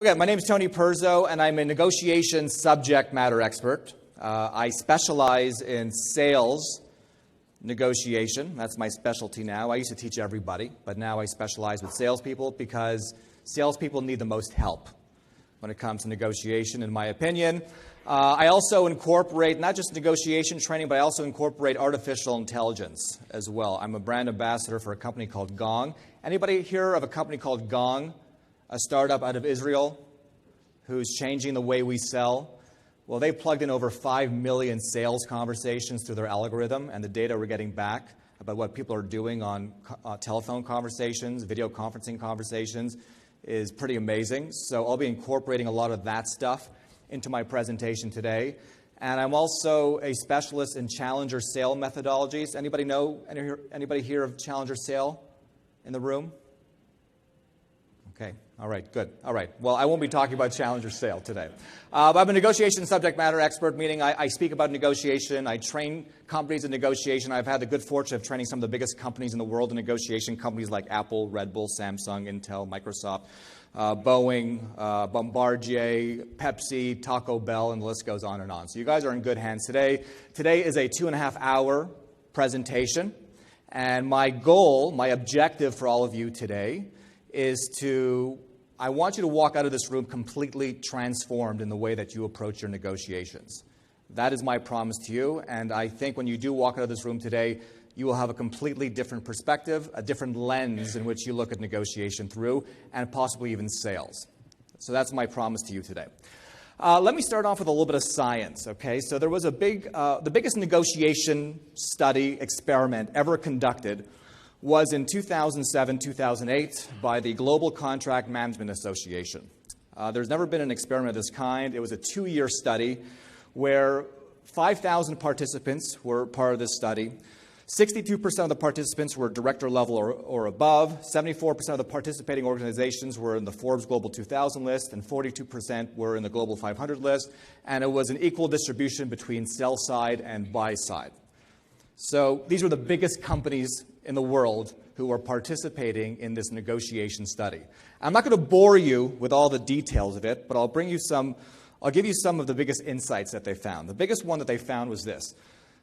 Okay, my name is Tony Perzow, and I'm a negotiation subject matter expert. I specialize in sales negotiation. That's my specialty now. I used to teach everybody, but now I specialize with salespeople because salespeople need the most help when it comes to negotiation, in my opinion. I also incorporate not just negotiation training, but I also incorporate artificial intelligence as well. I'm a brand ambassador for a company called Gong. Anybody hear of a company called Gong? A startup out of Israel who's changing the way we sell. Well, they plugged in over 5 million sales conversations through their algorithm, and the data we're getting back about what people are doing on telephone conversations, video conferencing conversations is pretty amazing. So I'll be incorporating a lot of that stuff into my presentation today. And I'm also a specialist in challenger sale methodologies. Anybody hear of challenger sale in the room? Okay. All right, good. All right. Well, I won't be talking about challenger sale today. But I'm a negotiation subject matter expert, meaning I speak about negotiation. I train companies in negotiation. I've had the good fortune of training some of the biggest companies in the world in negotiation, companies like Apple, Red Bull, Samsung, Intel, Microsoft, Boeing, Bombardier, Pepsi, Taco Bell, and the list goes on and on. So you guys are in good hands today. Today is a 2.5-hour presentation. And my goal, my objective for all of you today is I want you to walk out of this room completely transformed in the way that you approach your negotiations. That is my promise to you, and I think when you do walk out of this room today, you will have a completely different perspective, a different lens in which you look at negotiation through, and possibly even sales. So that's my promise to you today. Let me start off with a little bit of science, okay? So there was the biggest negotiation study experiment ever conducted was in 2007-2008 by the Global Contract Management Association. There's never been an experiment of this kind. It was a 2-year study where 5,000 participants were part of this study. 62% of the participants were director level or above. 74% of the participating organizations were in the Forbes Global 2000 list, and 42% were in the Global 500 list. And it was an equal distribution between sell side and buy side. So these were the biggest companies in the world who were participating in this negotiation study. I'm not going to bore you with all the details of it, but I'll give you some of the biggest insights that they found. The biggest one that they found was this,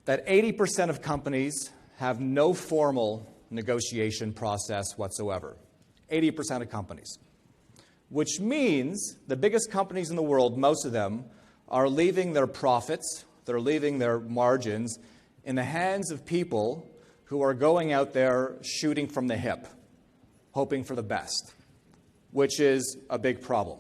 that 80% of companies have no formal negotiation process whatsoever. 80% of companies. Which means the biggest companies in the world, most of them, are leaving their profits, they're leaving their margins in the hands of people who are going out there shooting from the hip, hoping for the best, which is a big problem.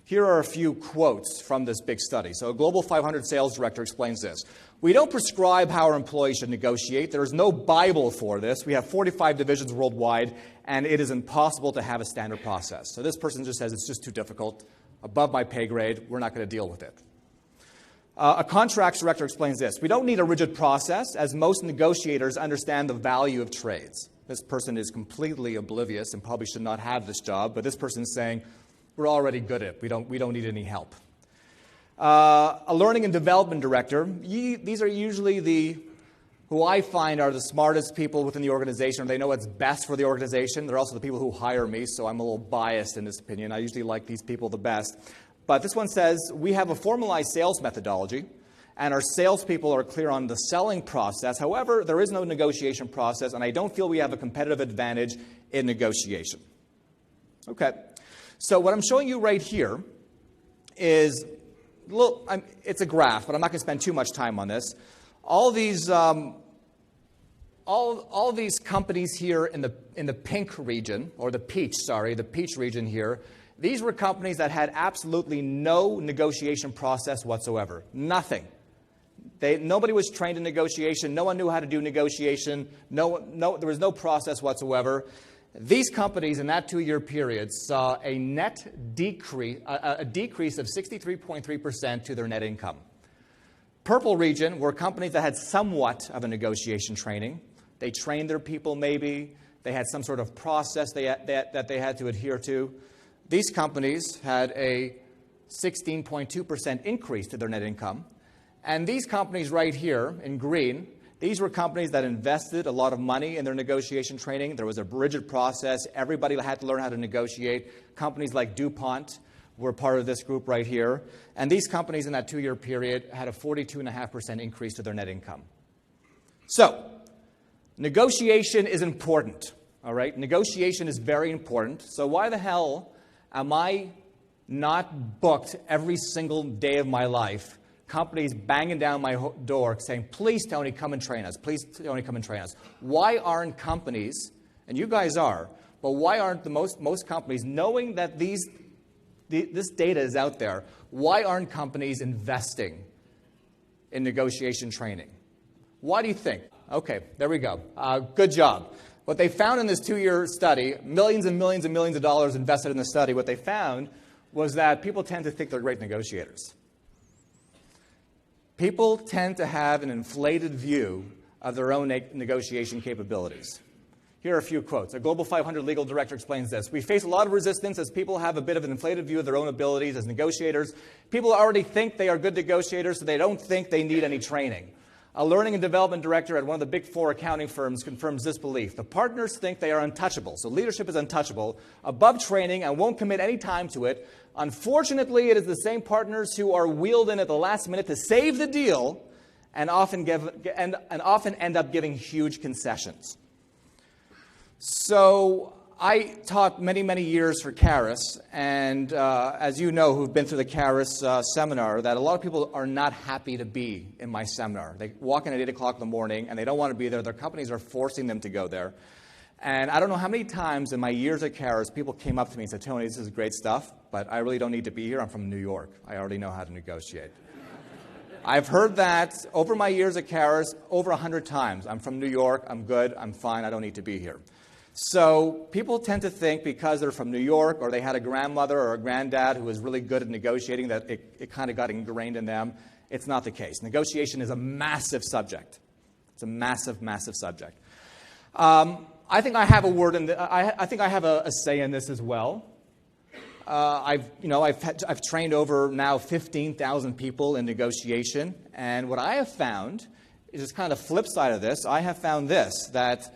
Here are a few quotes from this big study. So a Global 500 sales director explains this. We don't prescribe how our employees should negotiate. There is no Bible for this. We have 45 divisions worldwide, and it is impossible to have a standard process. So this person just says it's just too difficult, above my pay grade, we're not going to deal with it. A contracts director explains this. We don't need a rigid process, as most negotiators understand the value of trades. This person is completely oblivious and probably should not have this job, but this person is saying, we're already good at it. We don't need any help. A learning and development director, these are usually who I find are the smartest people within the organization, or they know what's best for the organization. They're also the people who hire me, so I'm a little biased in this opinion. I usually like these people the best. But this one says, we have a formalized sales methodology, and our salespeople are clear on the selling process. However, there is no negotiation process, and I don't feel we have a competitive advantage in negotiation. Okay. So what I'm showing you right here is, it's a graph, but I'm not going to spend too much time on this. All these companies here in the pink region, or the peach region here, these were companies that had absolutely no negotiation process whatsoever. Nothing. Nobody was trained in negotiation. No one knew how to do negotiation. There was no process whatsoever. These companies in that 2-year period saw a net decrease, a decrease of 63.3% to their net income. Purple region were companies that had somewhat of a negotiation training. They trained their people maybe. They had some sort of process that they had to adhere to. These companies had a 16.2% increase to their net income. And these companies right here in green, these were companies that invested a lot of money in their negotiation training. There was a rigid process. Everybody had to learn how to negotiate. Companies like DuPont were part of this group right here. And these companies in that 2-year period had a 42.5% increase to their net income. So, negotiation is important, all right? Negotiation is very important. So why the hell am I not booked every single day of my life, companies banging down my door saying, please, Tony, come and train us. Please, Tony, come and train us. Why aren't companies, and you guys are, but why aren't most companies, knowing that this data is out there, why aren't companies investing in negotiation training? Why do you think? Okay, there we go. Good job. What they found in this 2-year study, millions and millions and millions of dollars invested in the study, what they found was that people tend to think they're great negotiators. People tend to have an inflated view of their own negotiation capabilities. Here are a few quotes. A Global 500 legal director explains this. We face a lot of resistance as people have a bit of an inflated view of their own abilities as negotiators. People already think they are good negotiators, so they don't think they need any training. A learning and development director at one of the big 4 accounting firms confirms this belief. The partners think they are untouchable, so leadership is untouchable, above training, and won't commit any time to it. Unfortunately, it is the same partners who are wheeled in at the last minute to save the deal and often end up giving huge concessions. So I taught many, many years for Caris, and as you know, who've been through the Caris seminar, that a lot of people are not happy to be in my seminar. They walk in at 8 o'clock in the morning, and they don't want to be there. Their companies are forcing them to go there. And I don't know how many times in my years at Caris, people came up to me and said, Tony, this is great stuff, but I really don't need to be here. I'm from New York. I already know how to negotiate. I've heard that over my years at Caris over 100 times. I'm from New York. I'm good. I'm fine. I don't need to be here. So people tend to think because they're from New York or they had a grandmother or a granddad who was really good at negotiating that it kind of got ingrained in them. It's not the case. Negotiation is a massive subject. It's a massive, massive subject. I think I have a word in I think I have a say in this as well. I've trained over now 15,000 people in negotiation, and what I have found is just kind of the flip side of this. I have found this, that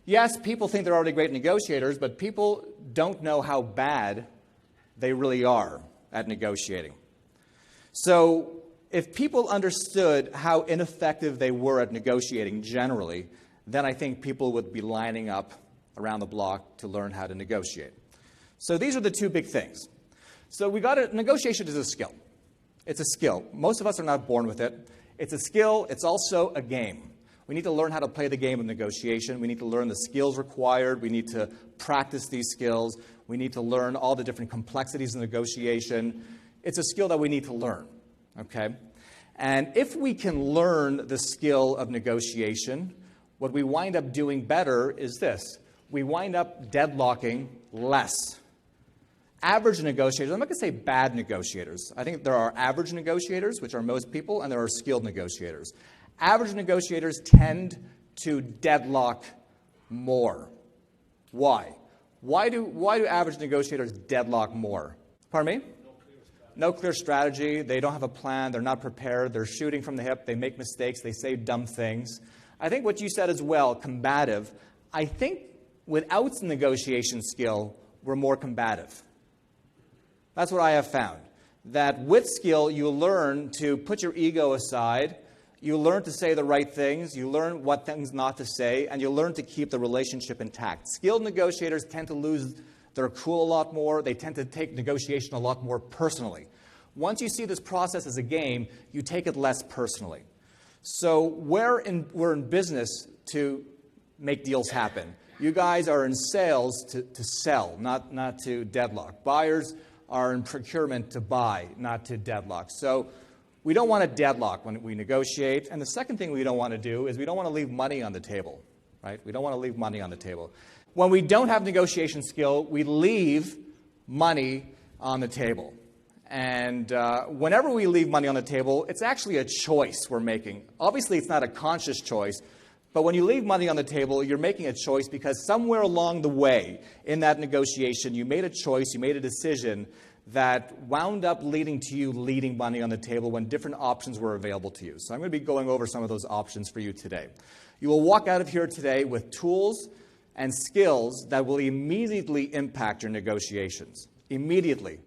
yes, people think they're already great negotiators, but people don't know how bad they really are at negotiating. So if people understood how ineffective they were at negotiating generally, then I think people would be lining up around the block to learn how to negotiate. So these are the 2 big things. So negotiation is a skill. It's a skill. Most of us are not born with it. It's a skill. It's also a game. We need to learn how to play the game of negotiation. We need to learn the skills required. We need to practice these skills. We need to learn all the different complexities of negotiation. It's a skill that we need to learn, okay? And if we can learn the skill of negotiation, what we wind up doing better is this. We wind up deadlocking less. Average negotiators, I'm not going to say bad negotiators. I think there are average negotiators, which are most people, and there are skilled negotiators. Average negotiators tend to deadlock more. Why? Why do average negotiators deadlock more? Pardon me? No clear strategy. They don't have a plan. They're not prepared. They're shooting from the hip. They make mistakes. They say dumb things. I think what you said as well, combative. I think without negotiation skill, we're more combative. That's what I have found. That with skill, you learn to put your ego aside. You learn to say the right things. You learn what things not to say. And you learn to keep the relationship intact. Skilled negotiators tend to lose their cool a lot more. They tend to take negotiation a lot more personally. Once you see this process as a game, you take it less personally. So we're in business to make deals happen. You guys are in sales to sell, not to deadlock. Buyers are in procurement to buy, not to deadlock. So we don't want to deadlock when we negotiate. And the second thing we don't want to do is we don't want to leave money on the table, right? We don't want to leave money on the table. When we don't have negotiation skill, we leave money on the table. And whenever we leave money on the table, it's actually a choice we're making. Obviously, it's not a conscious choice. But when you leave money on the table, you're making a choice because somewhere along the way in that negotiation, you made a choice, you made a decision that wound up leading to you leaving money on the table when different options were available to you. So I'm going to be going over some of those options for you today. You will walk out of here today with tools and skills that will immediately impact your negotiations. Immediately.